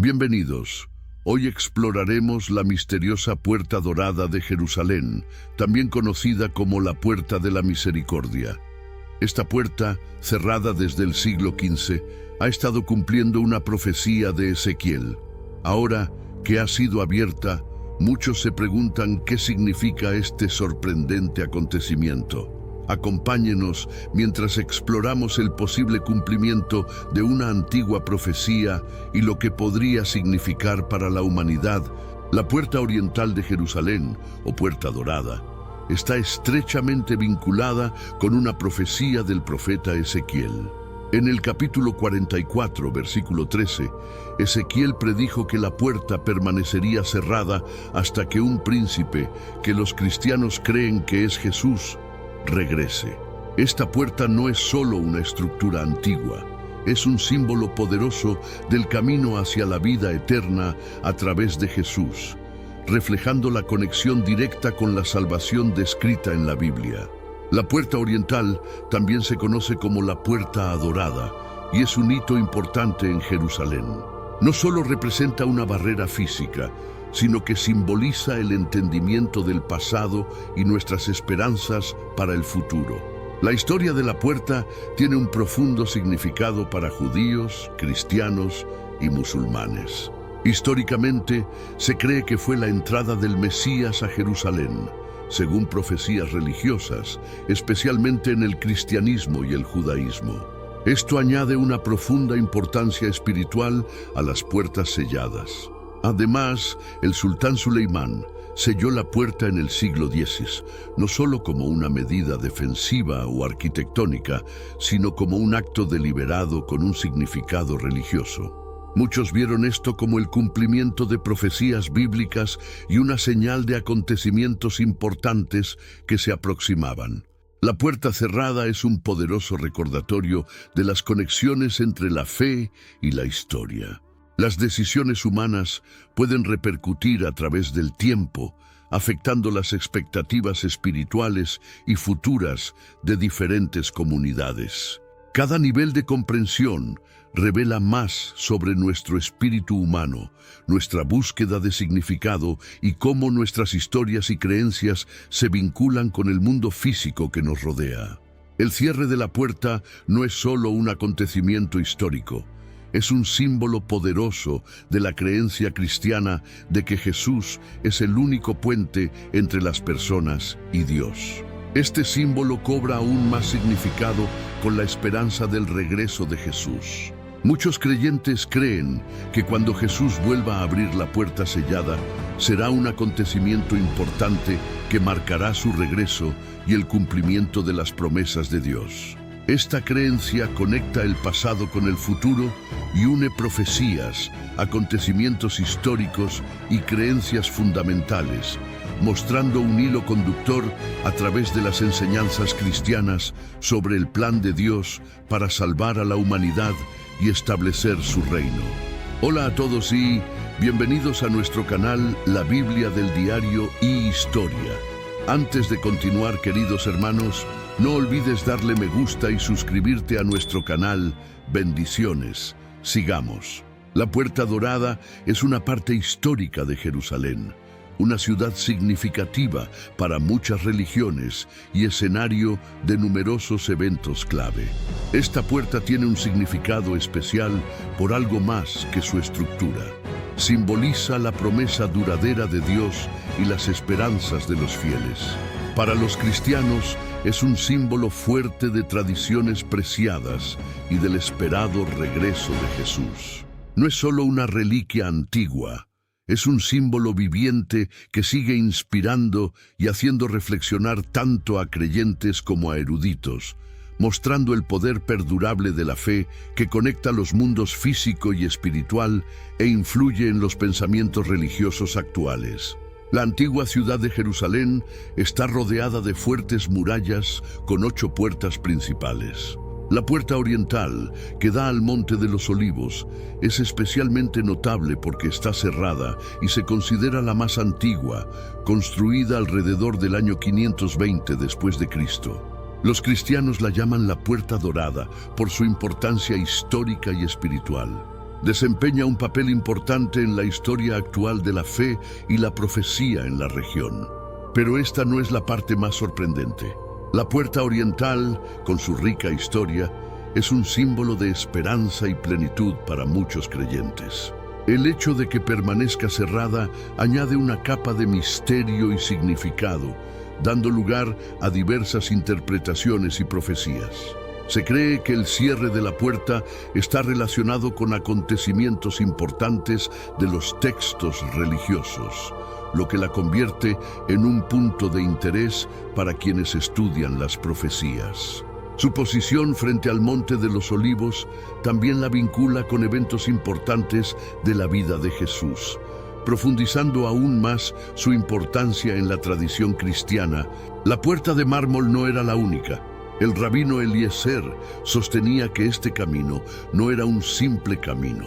Bienvenidos. Hoy exploraremos la misteriosa Puerta Dorada de Jerusalén, también conocida como la Puerta de la Misericordia. Esta puerta, cerrada desde el siglo XV, ha estado cumpliendo una profecía de Ezequiel. Ahora que ha sido abierta, muchos se preguntan qué significa este sorprendente acontecimiento. Acompáñenos mientras exploramos el posible cumplimiento de una antigua profecía y lo que podría significar para la humanidad. La Puerta Oriental de Jerusalén, o Puerta Dorada, está estrechamente vinculada con una profecía del profeta Ezequiel. En el capítulo 44, versículo 13, Ezequiel predijo que la puerta permanecería cerrada hasta que un príncipe, que los cristianos creen que es Jesús, regrese. Esta puerta no es solo una estructura antigua, es un símbolo poderoso del camino hacia la vida eterna a través de Jesús, reflejando la conexión directa con la salvación descrita en la Biblia. La Puerta Oriental también se conoce como la Puerta Adorada y es un hito importante en Jerusalén. No solo representa una barrera física, sino que simboliza el entendimiento del pasado y nuestras esperanzas para el futuro. La historia de la puerta tiene un profundo significado para judíos, cristianos y musulmanes. Históricamente, se cree que fue la entrada del Mesías a Jerusalén, según profecías religiosas, especialmente en el cristianismo y el judaísmo. Esto añade una profunda importancia espiritual a las puertas selladas. Además, el sultán Suleimán selló la puerta en el siglo X, no solo como una medida defensiva o arquitectónica, sino como un acto deliberado con un significado religioso. Muchos vieron esto como el cumplimiento de profecías bíblicas y una señal de acontecimientos importantes que se aproximaban. La puerta cerrada es un poderoso recordatorio de las conexiones entre la fe y la historia. Las decisiones humanas pueden repercutir a través del tiempo, afectando las expectativas espirituales y futuras de diferentes comunidades. Cada nivel de comprensión revela más sobre nuestro espíritu humano, nuestra búsqueda de significado y cómo nuestras historias y creencias se vinculan con el mundo físico que nos rodea. El cierre de la puerta no es solo un acontecimiento histórico, es un símbolo poderoso de la creencia cristiana de que Jesús es el único puente entre las personas y Dios. Este símbolo cobra aún más significado con la esperanza del regreso de Jesús. Muchos creyentes creen que cuando Jesús vuelva a abrir la puerta sellada, será un acontecimiento importante que marcará su regreso y el cumplimiento de las promesas de Dios. Esta creencia conecta el pasado con el futuro y une profecías, acontecimientos históricos y creencias fundamentales, mostrando un hilo conductor a través de las enseñanzas cristianas sobre el plan de Dios para salvar a la humanidad y establecer su reino. Hola a todos y bienvenidos a nuestro canal La Biblia del Diario y Historia. Antes de continuar, queridos hermanos, no olvides darle me gusta y suscribirte a nuestro canal. Bendiciones. Sigamos. La Puerta Dorada es una parte histórica de Jerusalén, una ciudad significativa para muchas religiones y escenario de numerosos eventos clave. Esta puerta tiene un significado especial por algo más que su estructura. Simboliza la promesa duradera de Dios y las esperanzas de los fieles. Para los cristianos, es un símbolo fuerte de tradiciones preciadas y del esperado regreso de Jesús. No es solo una reliquia antigua, es un símbolo viviente que sigue inspirando y haciendo reflexionar tanto a creyentes como a eruditos, mostrando el poder perdurable de la fe que conecta los mundos físico y espiritual e influye en los pensamientos religiosos actuales. La antigua ciudad de Jerusalén está rodeada de fuertes murallas con 8 puertas principales. La Puerta Oriental, que da al Monte de los Olivos, es especialmente notable porque está cerrada y se considera la más antigua, construida alrededor del año 520 después de Cristo. Los cristianos la llaman la Puerta Dorada por su importancia histórica y espiritual. Desempeña un papel importante en la historia actual de la fe y la profecía en la región. Pero esta no es la parte más sorprendente. La puerta oriental, con su rica historia, es un símbolo de esperanza y plenitud para muchos creyentes. El hecho de que permanezca cerrada añade una capa de misterio y significado, dando lugar a diversas interpretaciones y profecías. Se cree que el cierre de la puerta está relacionado con acontecimientos importantes de los textos religiosos, lo que la convierte en un punto de interés para quienes estudian las profecías. Su posición frente al Monte de los Olivos también la vincula con eventos importantes de la vida de Jesús, profundizando aún más su importancia en la tradición cristiana. La puerta de mármol no era la única. El rabino Eliezer sostenía que este camino no era un simple camino,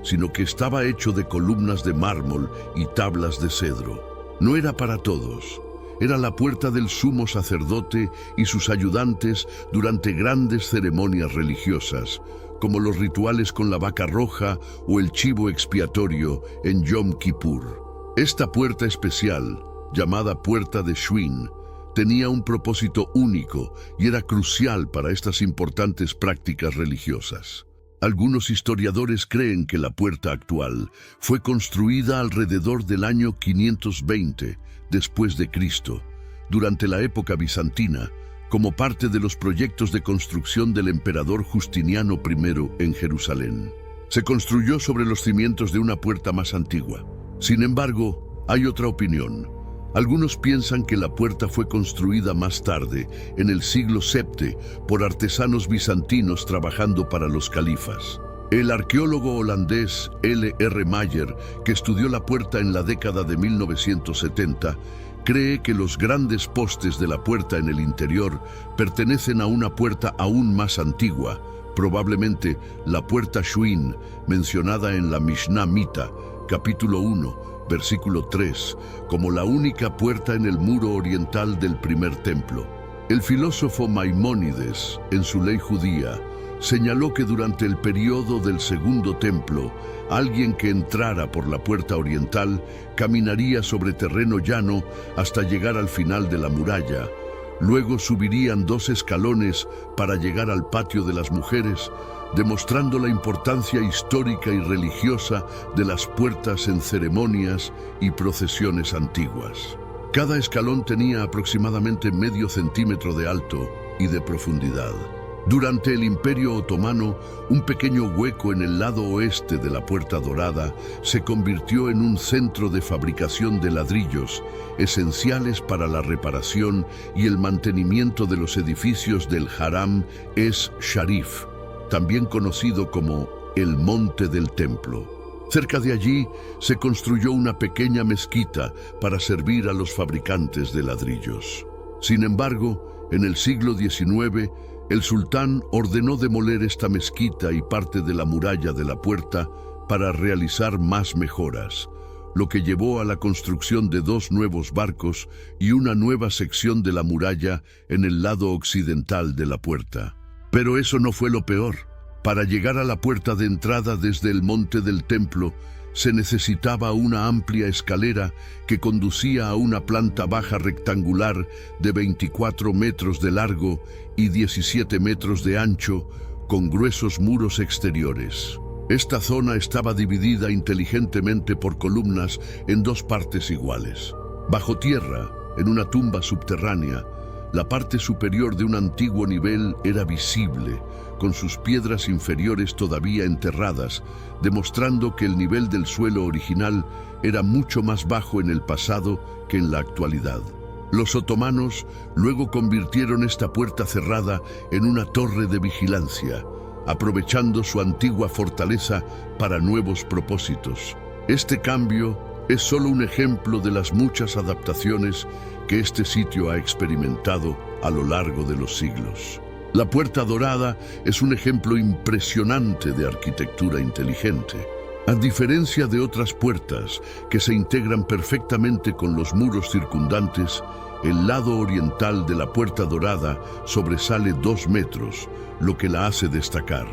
sino que estaba hecho de columnas de mármol y tablas de cedro. No era para todos. Era la puerta del sumo sacerdote y sus ayudantes durante grandes ceremonias religiosas, como los rituales con la vaca roja o el chivo expiatorio en Yom Kippur. Esta puerta especial, llamada Puerta de Shuin, tenía un propósito único y era crucial para estas importantes prácticas religiosas. Algunos historiadores creen que la puerta actual fue construida alrededor del año 520 después de Cristo, durante la época bizantina, como parte de los proyectos de construcción del emperador Justiniano I en Jerusalén. Se construyó sobre los cimientos de una puerta más antigua. Sin embargo, hay otra opinión. Algunos piensan que la puerta fue construida más tarde, en el siglo VII, por artesanos bizantinos trabajando para los califas. El arqueólogo holandés L. R. Mayer, que estudió la puerta en la década de 1970, cree que los grandes postes de la puerta en el interior pertenecen a una puerta aún más antigua, probablemente la puerta Shuin, mencionada en la Mishnah Mita, capítulo 1, versículo 3, como la única puerta en el muro oriental del primer templo. El filósofo Maimónides, en su Ley Judía, señaló que durante el periodo del Segundo Templo, alguien que entrara por la puerta oriental caminaría sobre terreno llano hasta llegar al final de la muralla. Luego subirían 2 escalones para llegar al patio de las mujeres, demostrando la importancia histórica y religiosa de las puertas en ceremonias y procesiones antiguas. Cada escalón tenía aproximadamente medio centímetro de alto y de profundidad. Durante el Imperio Otomano, un pequeño hueco en el lado oeste de la Puerta Dorada se convirtió en un centro de fabricación de ladrillos, esenciales para la reparación y el mantenimiento de los edificios del Haram es-Sharif, también conocido como el Monte del Templo. Cerca de allí se construyó una pequeña mezquita para servir a los fabricantes de ladrillos. Sin embargo, en el siglo XIX, el sultán ordenó demoler esta mezquita y parte de la muralla de la puerta para realizar más mejoras, lo que llevó a la construcción de 2 nuevos barcos y una nueva sección de la muralla en el lado occidental de la puerta. Pero eso no fue lo peor. Para llegar a la puerta de entrada desde el monte del templo, se necesitaba una amplia escalera que conducía a una planta baja rectangular de 24 metros de largo y 17 metros de ancho, con gruesos muros exteriores. Esta zona estaba dividida inteligentemente por columnas en 2 partes iguales. Bajo tierra, en una tumba subterránea, la parte superior de un antiguo nivel era visible, con sus piedras inferiores todavía enterradas, demostrando que el nivel del suelo original era mucho más bajo en el pasado que en la actualidad. Los otomanos luego convirtieron esta puerta cerrada en una torre de vigilancia, aprovechando su antigua fortaleza para nuevos propósitos. Este cambio es solo un ejemplo de las muchas adaptaciones que este sitio ha experimentado a lo largo de los siglos. La Puerta Dorada es un ejemplo impresionante de arquitectura inteligente. A diferencia de otras puertas que se integran perfectamente con los muros circundantes, el lado oriental de la Puerta Dorada sobresale 2 metros, lo que la hace destacar.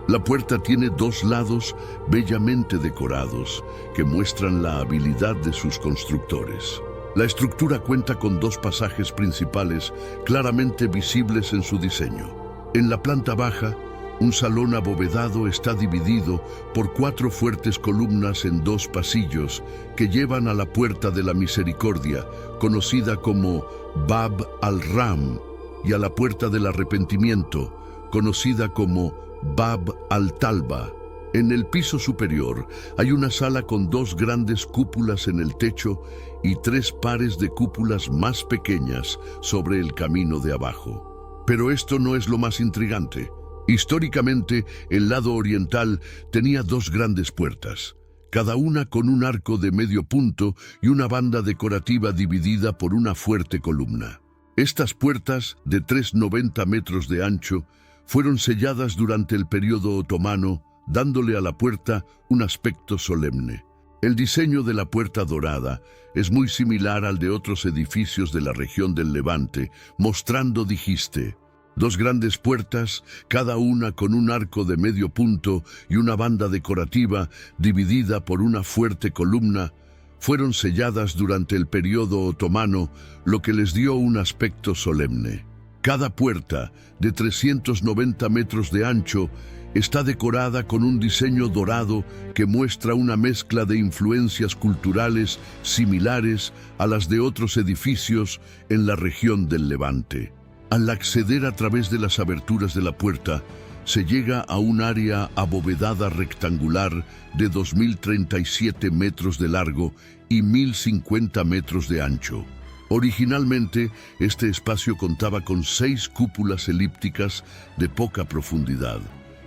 La puerta tiene dos lados bellamente decorados que muestran la habilidad de sus constructores. La estructura cuenta con dos pasajes principales claramente visibles en su diseño. En la planta baja, un salón abovedado está dividido por 4 fuertes columnas en 2 pasillos que llevan a la Puerta de la Misericordia, conocida como Bab al-Ram, y a la Puerta del Arrepentimiento, conocida como Bab al-Talba. En el piso superior hay una sala con 2 grandes cúpulas en el techo y 3 pares de cúpulas más pequeñas sobre el camino de abajo. Pero esto no es lo más intrigante. Históricamente, el lado oriental tenía 2 grandes puertas, cada una con un arco de medio punto y una banda decorativa dividida por una fuerte columna. Estas puertas, de 3,90 metros de ancho, fueron selladas durante el período otomano, dándole a la puerta un aspecto solemne. El diseño de la Puerta Dorada es muy similar al de otros edificios de la región del Levante, mostrando, dijiste, 2 grandes puertas, cada una con un arco de medio punto y una banda decorativa dividida por una fuerte columna, fueron selladas durante el período otomano, lo que les dio un aspecto solemne. Cada puerta, de 390 metros de ancho, está decorada con un diseño dorado que muestra una mezcla de influencias culturales similares a las de otros edificios en la región del Levante. Al acceder a través de las aberturas de la puerta, se llega a un área abovedada rectangular de 2.037 metros de largo y 1.050 metros de ancho. Originalmente, este espacio contaba con 6 cúpulas elípticas de poca profundidad,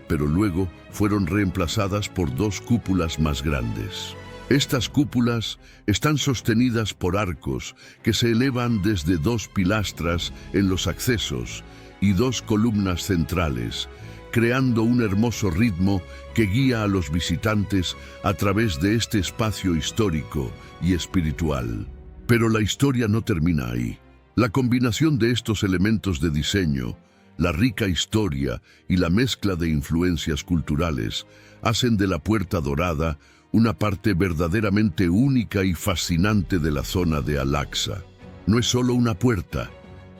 pero luego fueron reemplazadas por 2 cúpulas más grandes. Estas cúpulas están sostenidas por arcos que se elevan desde 2 pilastras en los accesos y 2 columnas centrales, creando un hermoso ritmo que guía a los visitantes a través de este espacio histórico y espiritual. Pero la historia no termina ahí. La combinación de estos elementos de diseño, la rica historia y la mezcla de influencias culturales hacen de la Puerta Dorada una parte verdaderamente única y fascinante de la zona de Al-Aqsa. No es solo una puerta,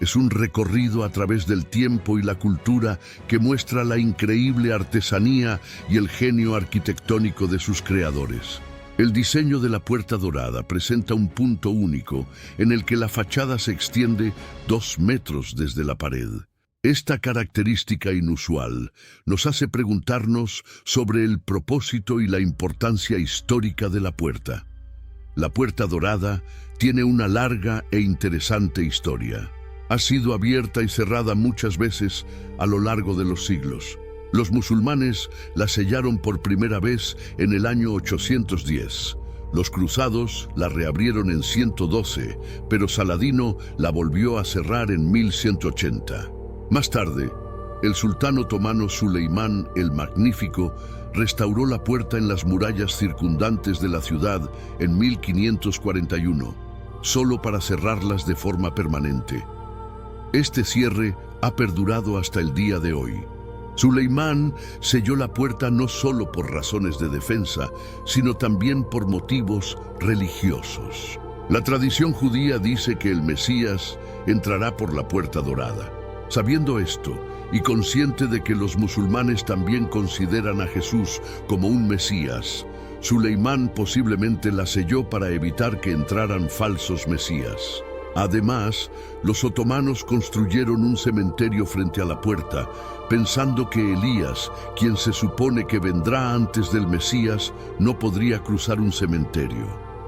es un recorrido a través del tiempo y la cultura que muestra la increíble artesanía y el genio arquitectónico de sus creadores. El diseño de la Puerta Dorada presenta un punto único en el que la fachada se extiende 2 metros desde la pared. Esta característica inusual nos hace preguntarnos sobre el propósito y la importancia histórica de la puerta. La Puerta Dorada tiene una larga e interesante historia. Ha sido abierta y cerrada muchas veces a lo largo de los siglos. Los musulmanes la sellaron por primera vez en el año 810. Los cruzados la reabrieron en 112, pero Saladino la volvió a cerrar en 1180. Más tarde, el sultán otomano Suleimán el Magnífico restauró la puerta en las murallas circundantes de la ciudad en 1541, solo para cerrarlas de forma permanente. Este cierre ha perdurado hasta el día de hoy. Suleimán selló la puerta no solo por razones de defensa, sino también por motivos religiosos. La tradición judía dice que el Mesías entrará por la Puerta Dorada. Sabiendo esto, y consciente de que los musulmanes también consideran a Jesús como un Mesías, Suleimán posiblemente la selló para evitar que entraran falsos mesías. Además, los otomanos construyeron un cementerio frente a la puerta, pensando que Elías, quien se supone que vendrá antes del Mesías, no podría cruzar un cementerio.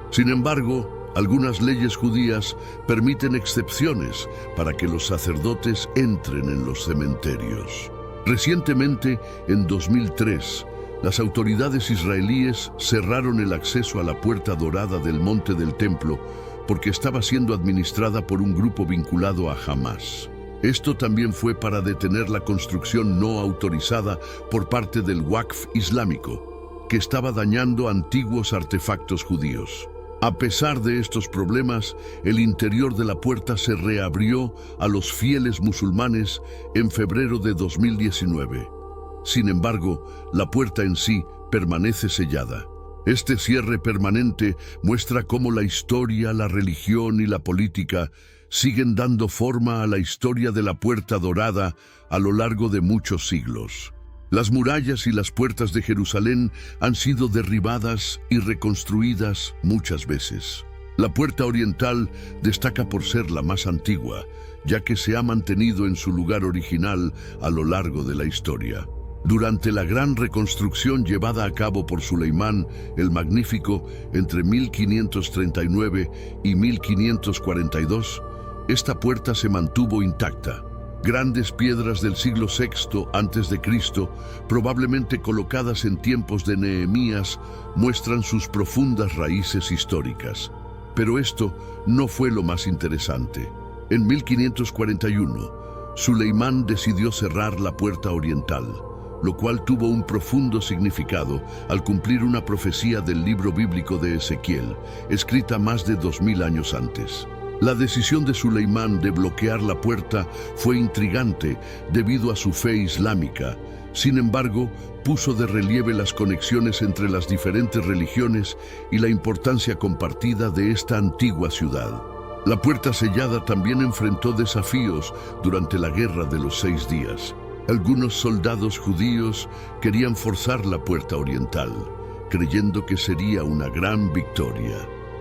Sin embargo, algunas leyes judías permiten excepciones para que los sacerdotes entren en los cementerios. Recientemente, en 2003, las autoridades israelíes cerraron el acceso a la Puerta Dorada del Monte del Templo porque estaba siendo administrada por un grupo vinculado a Hamás. Esto también fue para detener la construcción no autorizada por parte del Waqf islámico, que estaba dañando antiguos artefactos judíos. A pesar de estos problemas, el interior de la puerta se reabrió a los fieles musulmanes en febrero de 2019. Sin embargo, la puerta en sí permanece sellada. Este cierre permanente muestra cómo la historia, la religión y la política siguen dando forma a la historia de la Puerta Dorada a lo largo de muchos siglos. Las murallas y las puertas de Jerusalén han sido derribadas y reconstruidas muchas veces. La Puerta Oriental destaca por ser la más antigua, ya que se ha mantenido en su lugar original a lo largo de la historia. Durante la gran reconstrucción llevada a cabo por Suleimán el Magnífico entre 1539 y 1542, esta puerta se mantuvo intacta. Grandes piedras del siglo VI a.C., probablemente colocadas en tiempos de Nehemías, muestran sus profundas raíces históricas. Pero esto no fue lo más interesante. En 1541, Suleimán decidió cerrar la Puerta Oriental, lo cual tuvo un profundo significado al cumplir una profecía del libro bíblico de Ezequiel, escrita más de 2000 años antes. La decisión de Suleimán de bloquear la puerta fue intrigante debido a su fe islámica. Sin embargo, puso de relieve las conexiones entre las diferentes religiones y la importancia compartida de esta antigua ciudad. La puerta sellada también enfrentó desafíos durante la Guerra de los 6 días. Algunos soldados judíos querían forzar la Puerta Oriental, creyendo que sería una gran victoria.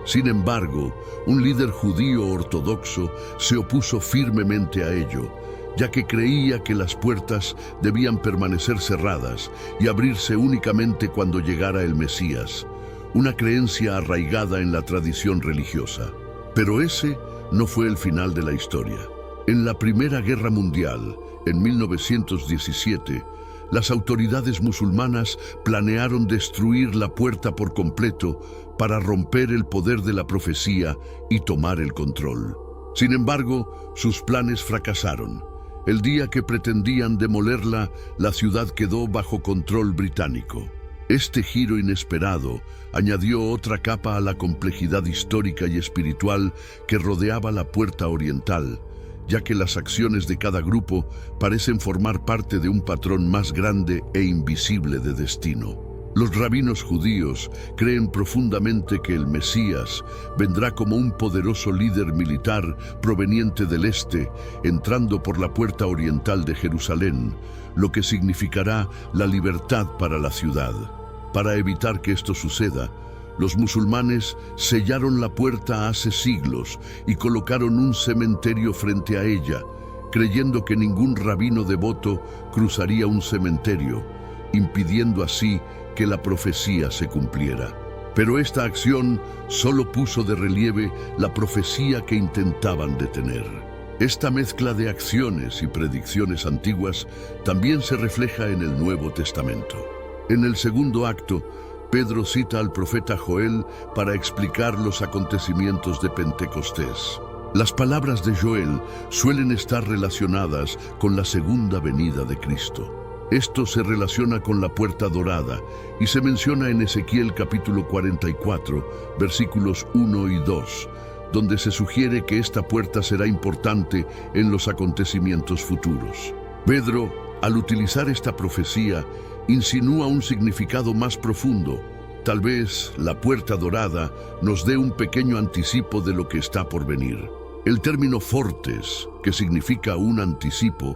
Sin embargo, un líder judío ortodoxo se opuso firmemente a ello, ya que creía que las puertas debían permanecer cerradas y abrirse únicamente cuando llegara el Mesías, una creencia arraigada en la tradición religiosa. Pero ese no fue el final de la historia. En la Primera Guerra Mundial, en 1917, las autoridades musulmanas planearon destruir la puerta por completo para romper el poder de la profecía y tomar el control. Sin embargo, sus planes fracasaron. El día que pretendían demolerla, la ciudad quedó bajo control británico. Este giro inesperado añadió otra capa a la complejidad histórica y espiritual que rodeaba la Puerta Oriental, ya que las acciones de cada grupo parecen formar parte de un patrón más grande e invisible de destino. Los rabinos judíos creen profundamente que el Mesías vendrá como un poderoso líder militar proveniente del este, entrando por la Puerta Oriental de Jerusalén, lo que significará la libertad para la ciudad. Para evitar que esto suceda, los musulmanes sellaron la puerta hace siglos y colocaron un cementerio frente a ella, creyendo que ningún rabino devoto cruzaría un cementerio, impidiendo así que la profecía se cumpliera. Pero esta acción solo puso de relieve la profecía que intentaban detener. Esta mezcla de acciones y predicciones antiguas también se refleja en el Nuevo Testamento. En el segundo acto, Pedro cita al profeta Joel para explicar los acontecimientos de Pentecostés. Las palabras de Joel suelen estar relacionadas con la segunda venida de Cristo. Esto se relaciona con la Puerta Dorada y se menciona en Ezequiel capítulo 44, versículos 1 y 2, donde se sugiere que esta puerta será importante en los acontecimientos futuros. Pedro, al utilizar esta profecía, insinúa un significado más profundo. Tal vez la Puerta Dorada nos dé un pequeño anticipo de lo que está por venir. El término fortes, que significa un anticipo,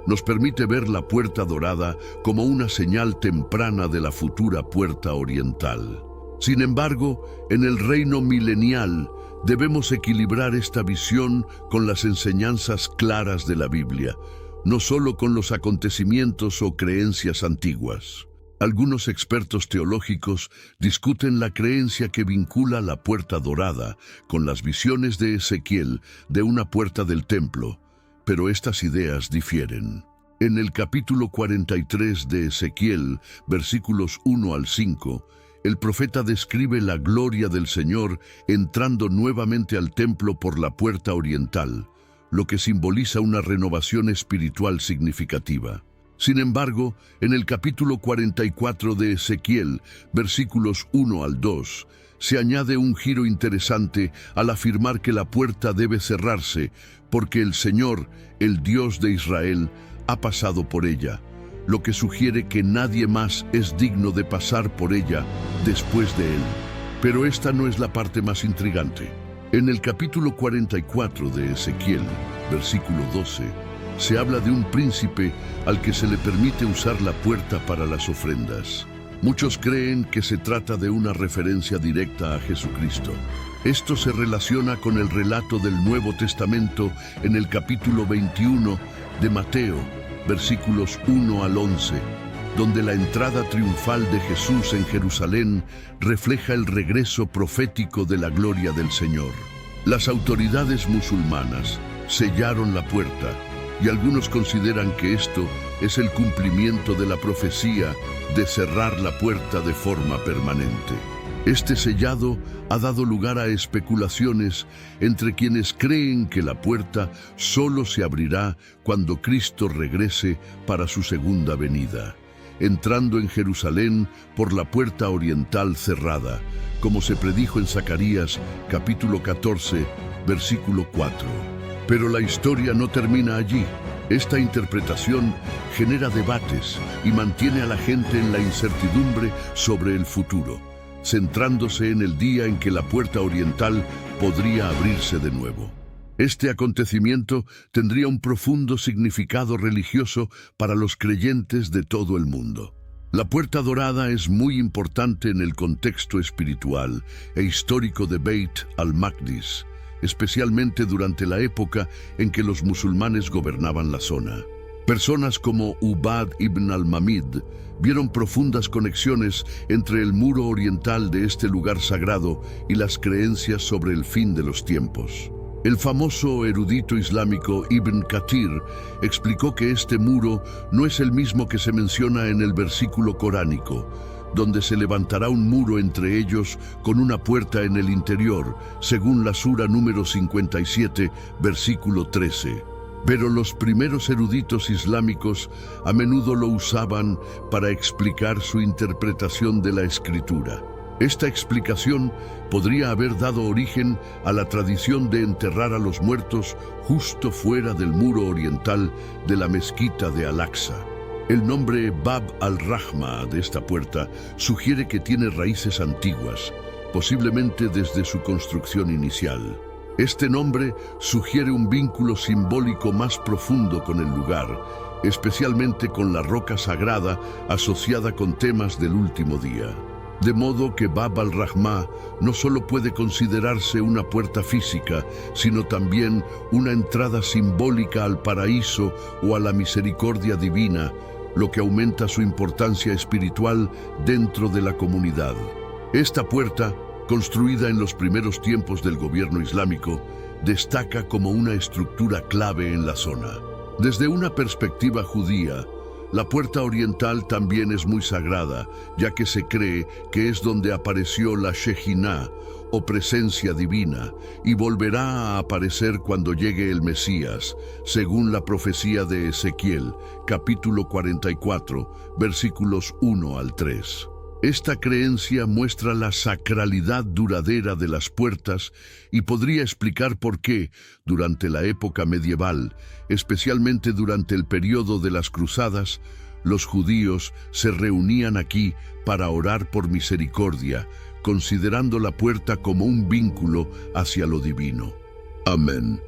nos permite ver la Puerta Dorada como una señal temprana de la futura Puerta Oriental. Sin embargo, en el reino milenial debemos equilibrar esta visión con las enseñanzas claras de la Biblia, no solo con los acontecimientos o creencias antiguas. Algunos expertos teológicos discuten la creencia que vincula la Puerta Dorada con las visiones de Ezequiel de una puerta del templo, pero estas ideas difieren. En el capítulo 43 de Ezequiel, versículos 1 al 5, el profeta describe la gloria del Señor entrando nuevamente al templo por la Puerta Oriental, lo que simboliza una renovación espiritual significativa. Sin embargo, en el capítulo 44 de Ezequiel, versículos 1 al 2, se añade un giro interesante al afirmar que la puerta debe cerrarse porque el Señor, el Dios de Israel, ha pasado por ella, lo que sugiere que nadie más es digno de pasar por ella después de él. Pero esta no es la parte más intrigante. En el capítulo 44 de Ezequiel, versículo 12, se habla de un príncipe al que se le permite usar la puerta para las ofrendas. Muchos creen que se trata de una referencia directa a Jesucristo. Esto se relaciona con el relato del Nuevo Testamento en el capítulo 21 de Mateo, versículos 1 al 11, donde la entrada triunfal de Jesús en Jerusalén refleja el regreso profético de la gloria del Señor. Las autoridades musulmanas sellaron la puerta y algunos consideran que esto es el cumplimiento de la profecía de cerrar la puerta de forma permanente. Este sellado ha dado lugar a especulaciones entre quienes creen que la puerta solo se abrirá cuando Cristo regrese para su segunda venida, entrando en Jerusalén por la puerta oriental cerrada, como se predijo en Zacarías capítulo 14, versículo 4. Pero la historia no termina allí. Esta interpretación genera debates y mantiene a la gente en la incertidumbre sobre el futuro, centrándose en el día en que la puerta oriental podría abrirse de nuevo. Este acontecimiento tendría un profundo significado religioso para los creyentes de todo el mundo. La puerta dorada es muy importante en el contexto espiritual e histórico de Beit al-Maqdis, especialmente durante la época en que los musulmanes gobernaban la zona. Personas como Ubad ibn al-Mamid vieron profundas conexiones entre el muro oriental de este lugar sagrado y las creencias sobre el fin de los tiempos. El famoso erudito islámico Ibn Kathir explicó que este muro no es el mismo que se menciona en el versículo coránico, donde se levantará un muro entre ellos con una puerta en el interior, según la sura número 57, versículo 13. Pero los primeros eruditos islámicos a menudo lo usaban para explicar su interpretación de la escritura. Esta explicación podría haber dado origen a la tradición de enterrar a los muertos justo fuera del muro oriental de la mezquita de Al-Aqsa. El nombre Bab al-Rahma de esta puerta sugiere que tiene raíces antiguas, posiblemente desde su construcción inicial. Este nombre sugiere un vínculo simbólico más profundo con el lugar, especialmente con la roca sagrada asociada con temas del último día. De modo que Bab al-Rahma no solo puede considerarse una puerta física, sino también una entrada simbólica al paraíso o a la misericordia divina, lo que aumenta su importancia espiritual dentro de la comunidad. Esta puerta, construida en los primeros tiempos del gobierno islámico, destaca como una estructura clave en la zona. Desde una perspectiva judía, la puerta oriental también es muy sagrada, ya que se cree que es donde apareció la Shejinah, o presencia divina, y volverá a aparecer cuando llegue el Mesías, según la profecía de Ezequiel, capítulo 44, versículos 1 al 3. Esta creencia muestra la sacralidad duradera de las puertas y podría explicar por qué, durante la época medieval, especialmente durante el periodo de las Cruzadas, los judíos se reunían aquí para orar por misericordia, considerando la puerta como un vínculo hacia lo divino. Amén.